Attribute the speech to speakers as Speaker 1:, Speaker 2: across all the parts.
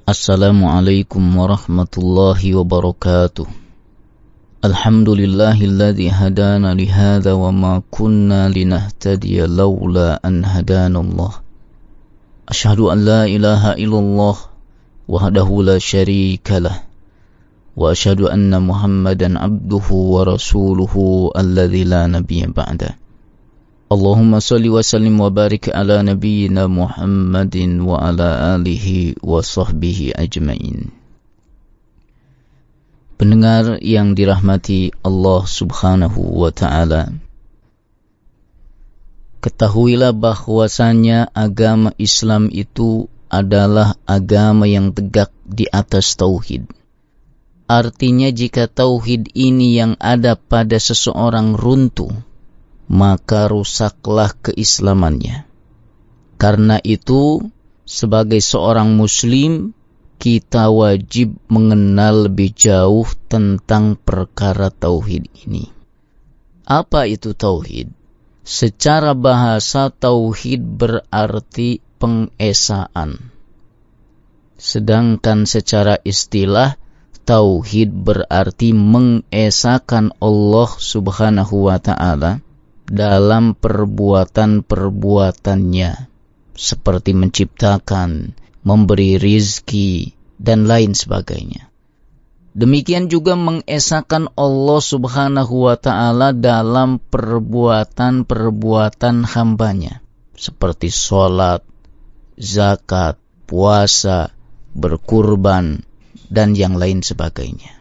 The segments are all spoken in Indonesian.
Speaker 1: Assalamualaikum warahmatullahi wabarakatuh. Alhamdulillahilladzi hadana lihadza wa ma kunna linahtadiya laula an hadanallah. Asyhadu an la ilaha illallah wahdahu la syarikalah wa asyhadu anna Muhammadan abduhu wa rasuluhu alladzi la nabiyya ba'da. Allahumma salli wa sallim wa barik ala nabiyyina Muhammadin wa ala alihi wa sahbihi ajmain. Pendengar yang dirahmati Allah subhanahu wa ta'ala, ketahuilah bahwasanya agama Islam itu adalah agama yang tegak di atas tauhid. Artinya jika tauhid ini yang ada pada seseorang runtuh, maka rusaklah keislamannya. Karena itu, sebagai seorang muslim, kita wajib mengenal lebih jauh tentang perkara tauhid ini. Apa itu tauhid? Secara bahasa, tauhid berarti pengesaan. Sedangkan secara istilah, tauhid berarti mengesahkan Allah subhanahu wa ta'ala dalam perbuatan-perbuatannya, seperti menciptakan, memberi rizki, dan lain sebagainya. Demikian juga mengesahkan Allah subhanahu wa ta'ala dalam perbuatan-perbuatan hambanya, seperti sholat, zakat, puasa, berkurban, dan yang lain sebagainya.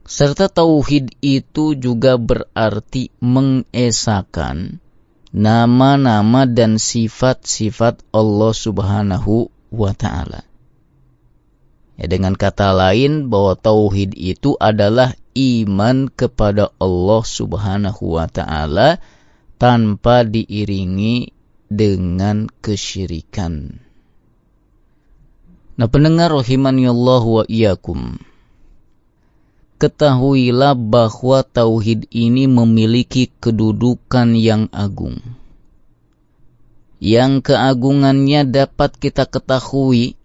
Speaker 1: Serta tauhid itu juga berarti mengesahkan nama-nama dan sifat-sifat Allah subhanahu wa ta'ala. Ya, dengan kata lain, bahwa tauhid itu adalah iman kepada Allah subhanahu wa ta'ala tanpa diiringi dengan kesyirikan. Nah, pendengar rahimani Allah wa iyyakum, ketahuilah bahwa tauhid ini memiliki kedudukan yang agung. Yang keagungannya dapat kita ketahui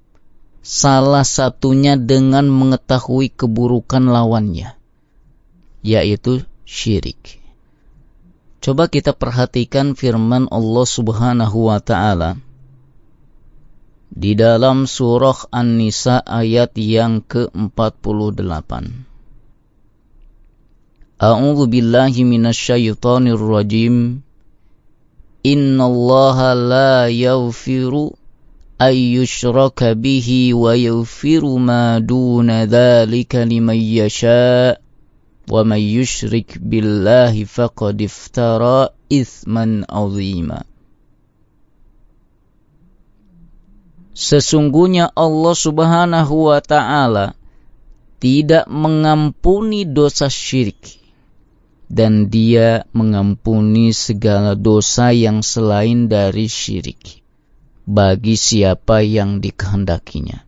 Speaker 1: salah satunya dengan mengetahui keburukan lawannya, yaitu syirik. Coba kita perhatikan firman Allah subhanahu wa ta'ala di dalam surah An-Nisa ayat yang ke-48. A'udzu billahi minasyaitonir rajim. Innallaha la yaghfiru ay yushraka bihi wa yaghfiru ma duna dzalika liman yasha wa may yusyrik billahi faqad iftara itsman 'azima. Sesungguhnya Allah subhanahu wa ta'ala tidak mengampuni dosa syirik, dan Dia mengampuni segala dosa yang selain dari syirik bagi siapa yang dikehendakinya.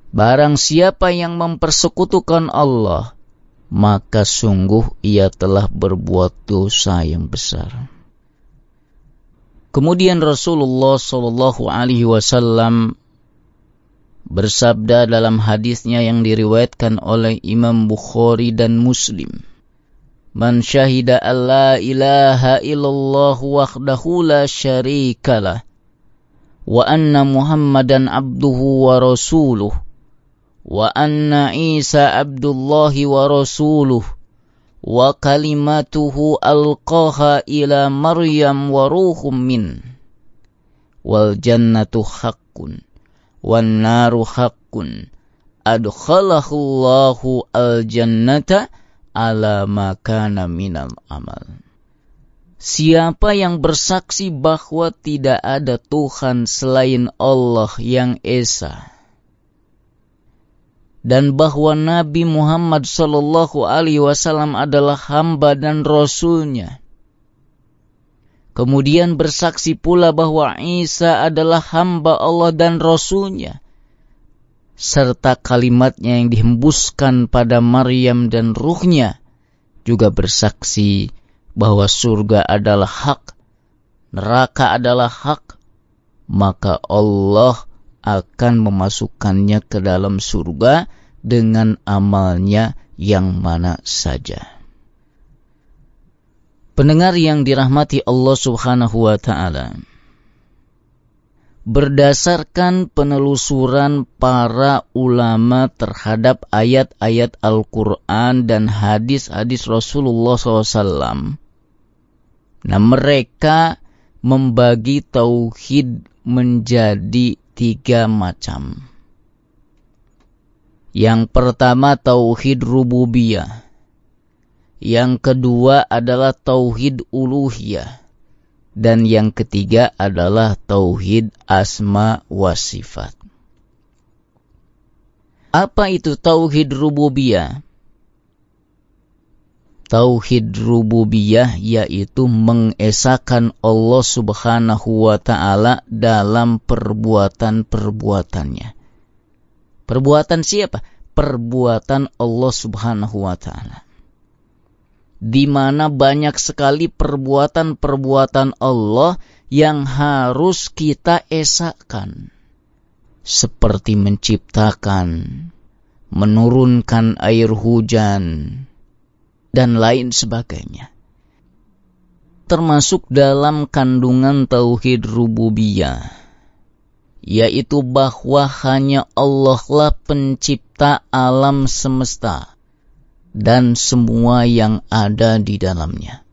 Speaker 1: Barang siapa yang mempersekutukan Allah, maka sungguh ia telah berbuat dosa yang besar. Kemudian Rasulullah SAW bersabda dalam hadisnya yang diriwayatkan oleh Imam Bukhari dan Muslim, Man syahida an la ilaha illallah wahdahu la syarikalah wa anna Muhammadan abduhu wa rasuluh wa anna Isa abdullahi wa rasuluh wa kalimatuhu alqaha ila Maryam wa ruhum min wal jannatu haqqun wan naru haqqun adkhalahu Allahu al jannata ala makana minal amal. Siapa yang bersaksi bahwa tidak ada Tuhan selain Allah yang Esa, dan bahwa Nabi Muhammad SAW adalah hamba dan Rasul-Nya, kemudian bersaksi pula bahwa Isa adalah hamba Allah dan Rasul-Nya, serta kalimatnya yang dihembuskan pada Maryam dan ruhnya, juga bersaksi bahwa surga adalah hak, neraka adalah hak, maka Allah akan memasukkannya ke dalam surga dengan amalnya yang mana saja. Pendengar yang dirahmati Allah Subhanahu wa ta'ala, berdasarkan penelusuran para ulama terhadap ayat-ayat Al-Quran dan hadis-hadis Rasulullah SAW, nah mereka membagi tauhid menjadi 3 macam. Yang pertama tauhid rububiyah. Yang kedua adalah tauhid uluhiyah. Dan yang ketiga adalah tauhid asma wa sifat. Apa itu tauhid rububiyah? Tauhid rububiyah yaitu mengesahkan Allah Subhanahu wa ta'ala dalam perbuatan-perbuatannya. Perbuatan siapa? Perbuatan Allah Subhanahu wa ta'ala. Di mana banyak sekali perbuatan-perbuatan Allah yang harus kita esahkan. Seperti menciptakan, menurunkan air hujan, dan lain sebagainya. Termasuk dalam kandungan tauhid rububiyah, yaitu bahwa hanya Allah lah pencipta alam semesta dan semua yang ada di dalamnya.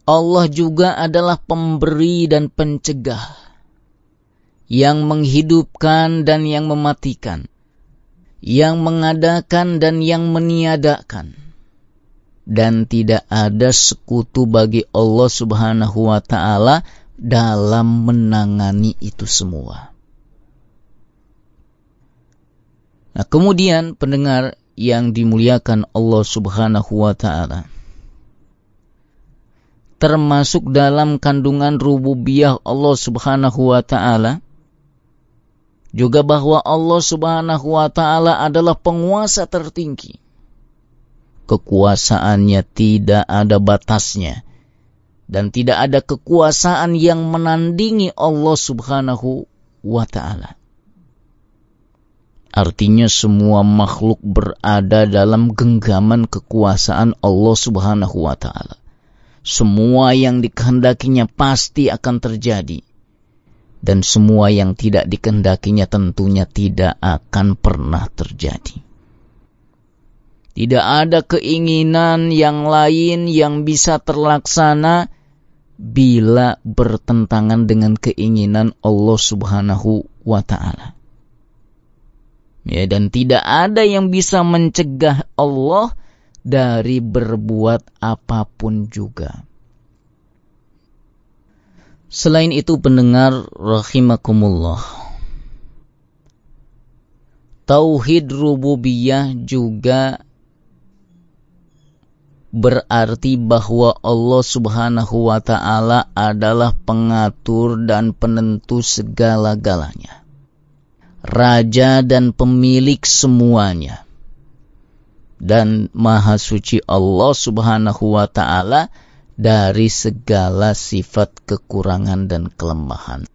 Speaker 1: Allah juga adalah pemberi dan pencegah, yang menghidupkan dan yang mematikan, yang mengadakan dan yang meniadakan. Dan tidak ada sekutu bagi Allah Subhanahu wa ta'ala dalam menangani itu semua. Nah, kemudian pendengar yang dimuliakan Allah Subhanahu wa ta'ala, termasuk dalam kandungan rububiyah Allah Subhanahu wa ta'ala juga bahwa Allah Subhanahu wa ta'ala adalah penguasa tertinggi. Kekuasaannya tidak ada batasnya, dan tidak ada kekuasaan yang menandingi Allah Subhanahu wa ta'ala. Artinya semua makhluk berada dalam genggaman kekuasaan Allah Subhanahu wa ta'ala. Semua yang dikehendakinya pasti akan terjadi, dan semua yang tidak dikehendakinya tentunya tidak akan pernah terjadi. Tidak ada keinginan yang lain yang bisa terlaksana bila bertentangan dengan keinginan Allah Subhanahu wa ta'ala. Ya, dan tidak ada yang bisa mencegah Allah dari berbuat apapun juga. Selain itu pendengar rahimakumullah, tauhid rububiyah juga berarti bahwa Allah Subhanahu wa ta'ala adalah pengatur dan penentu segala-galanya, raja dan pemilik semuanya. Dan maha suci Allah Subhanahu wa ta'ala dari segala sifat kekurangan dan kelemahan.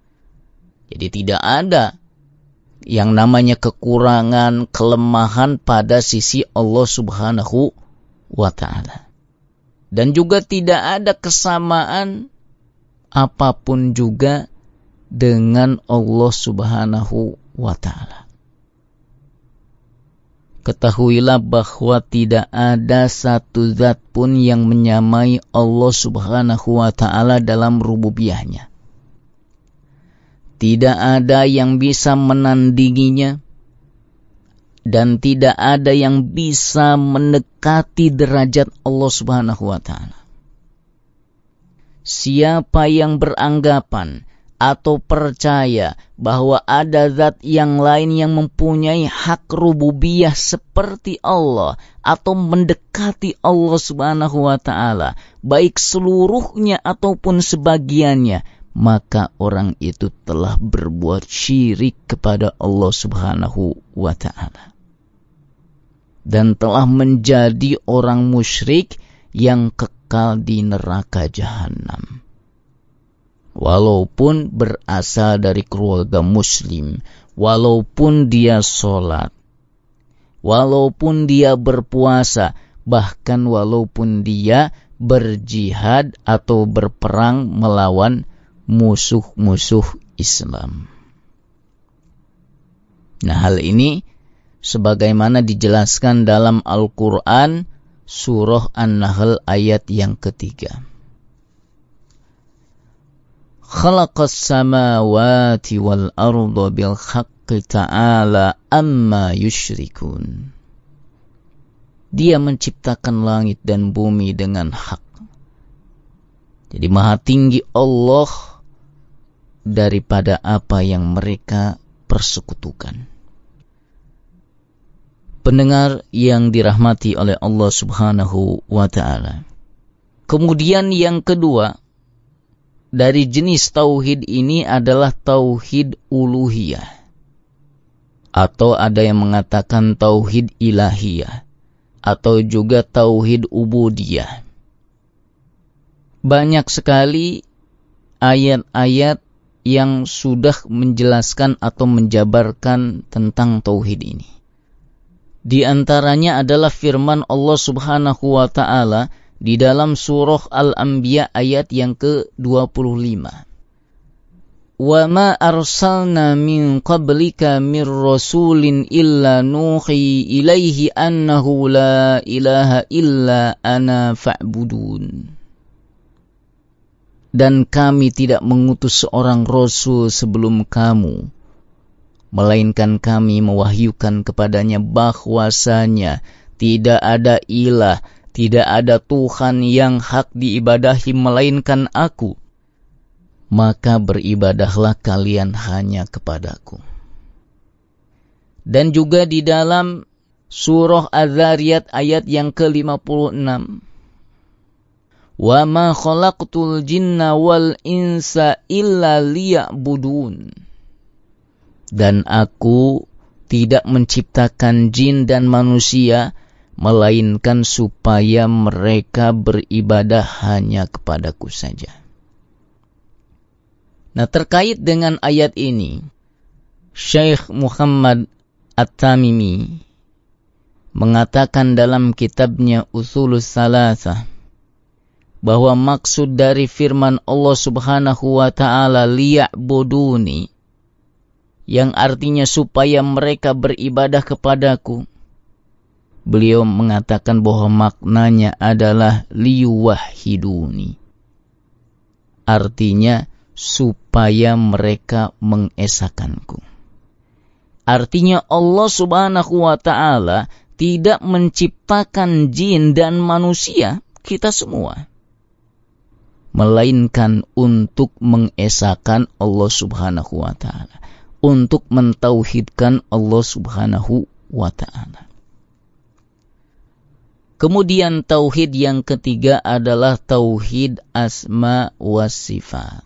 Speaker 1: Jadi tidak ada yang namanya kekurangan, kelemahan pada sisi Allah Subhanahu wa ta'ala. Dan juga tidak ada kesamaan apapun juga dengan Allah Subhanahu wa ta'ala. Ketahuilah bahwa tidak ada satu zat pun yang menyamai Allah Subhanahu wa ta'ala dalam rububiyahnya. Tidak ada yang bisa menandinginya, dan tidak ada yang bisa mendekati derajat Allah Subhanahu wa ta'ala. Siapa yang beranggapan atau percaya bahwa ada zat yang lain yang mempunyai hak rububiyah seperti Allah atau mendekati Allah Subhanahu wa ta'ala, baik seluruhnya ataupun sebagiannya, maka orang itu telah berbuat syirik kepada Allah Subhanahu wa ta'ala, dan telah menjadi orang musyrik yang kekal di neraka jahanam. walaupun berasal dari keluarga muslim, walaupun dia sholat, walaupun dia berpuasa, bahkan walaupun dia berjihad atau berperang melawan musuh-musuh Islam. Nah, hal ini sebagaimana dijelaskan dalam Al-Quran surah An-Nahl ayat yang ketiga. Khalaqas samawati wal arda bil haqqi ta'ala amma yusyrikun. Dia menciptakan langit dan bumi dengan hak. Jadi maha tinggi Allah daripada apa yang mereka persekutukan. Pendengar yang dirahmati oleh Allah Subhanahu wa ta'ala. Kemudian yang kedua, dari jenis tauhid ini adalah tauhid uluhiyah. Atau ada yang mengatakan tauhid ilahiyah. Atau juga tauhid ubudiyah. Banyak sekali ayat-ayat yang sudah menjelaskan atau menjabarkan tentang tauhid ini. Di antaranya adalah firman Allah Subhanahu wa ta'ala di dalam surah Al-Anbiya ayat yang ke-25. Wa ma arsalna min qablika mir rasulin illa nuhi ilaihi annahu la ilaha illa ana fa'budun. Dan kami tidak mengutus seorang rasul sebelum kamu, melainkan kami mewahyukan kepadanya bahwasanya tidak ada ilah, tidak ada Tuhan yang hak diibadahi melainkan aku. Maka beribadahlah kalian hanya kepadaku. Dan juga di dalam surah Az-Zariyat ayat yang ke-56. Wa ma khalaqtul jinna wal insa illa liya'budun. Dan aku tidak menciptakan jin dan manusia melainkan supaya mereka beribadah hanya kepadaku saja. Nah, terkait dengan ayat ini, Syekh Muhammad At-Tamimi mengatakan dalam kitabnya Ushulus Salasah bahwa maksud dari firman Allah Subhanahu wa ta'ala liya'buduni, yang artinya supaya mereka beribadah kepadaku, beliau mengatakan bahwa maknanya adalah liyuwahhiduni. Artinya supaya mereka mengesakanku. Artinya Allah Subhanahu wa ta'ala tidak menciptakan jin dan manusia, kita semua, melainkan untuk mengesakan Allah Subhanahu wa ta'ala, untuk mentauhidkan Allah Subhanahu wa ta'ala. Kemudian tauhid yang ketiga adalah tauhid asma wa sifat,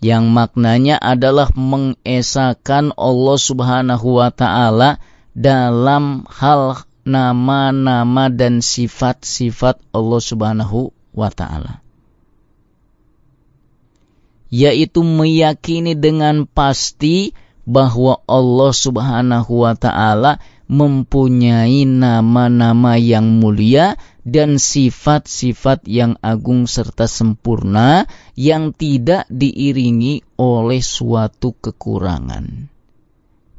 Speaker 1: yang maknanya adalah mengesahkan Allah Subhanahu wa ta'ala dalam hal nama-nama dan sifat-sifat Allah Subhanahu wa ta'ala. Yaitu meyakini dengan pasti bahwa Allah Subhanahu wa ta'ala mempunyai nama-nama yang mulia dan sifat-sifat yang agung serta sempurna yang tidak diiringi oleh suatu kekurangan,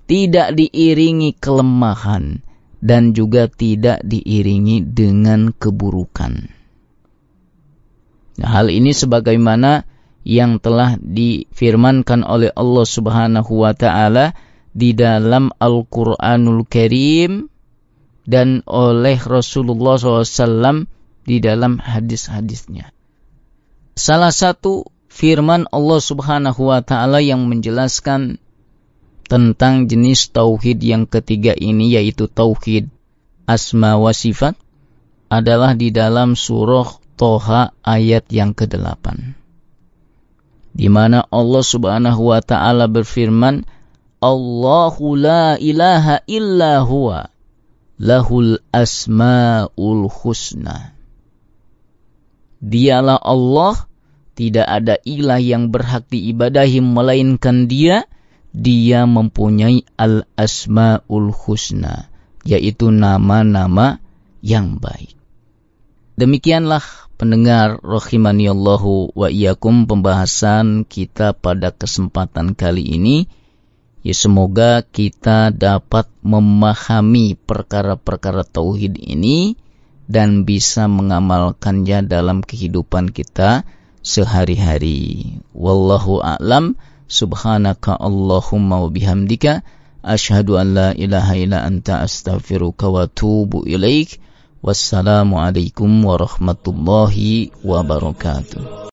Speaker 1: tidak diiringi kelemahan, dan juga tidak diiringi dengan keburukan. Nah, hal ini sebagaimana yang telah difirmankan oleh Allah Subhanahu wa ta'ala di dalam Al-Quranul Karim dan oleh Rasulullah SAW di dalam hadis-hadisnya. Salah satu firman Allah Subhanahu wa ta'ala yang menjelaskan tentang jenis tauhid yang ketiga ini, yaitu tauhid asma wa sifat, adalah di dalam surah Toha ayat yang ke-8, di mana Allah Subhanahu wa ta'ala berfirman, Allahu la ilaha illa huwa lahul asma'ul husna. Dialah Allah, tidak ada ilah yang berhak diibadahi melainkan Dia. Dia mempunyai al-asma'ul husna, yaitu nama-nama yang baik. Demikianlah pendengar rahimaniyallahu wa iyyakum pembahasan kita pada kesempatan kali ini. Ya, semoga kita dapat memahami perkara-perkara tauhid ini dan bisa mengamalkannya dalam kehidupan kita sehari-hari. Wallahu a'lam. Subhanaka Allahumma wa bihamdika asyhadu an la ilaha illa anta astaghfiruka wa atubu ilaik. Wassalamualaikum warahmatullahi wabarakatuh.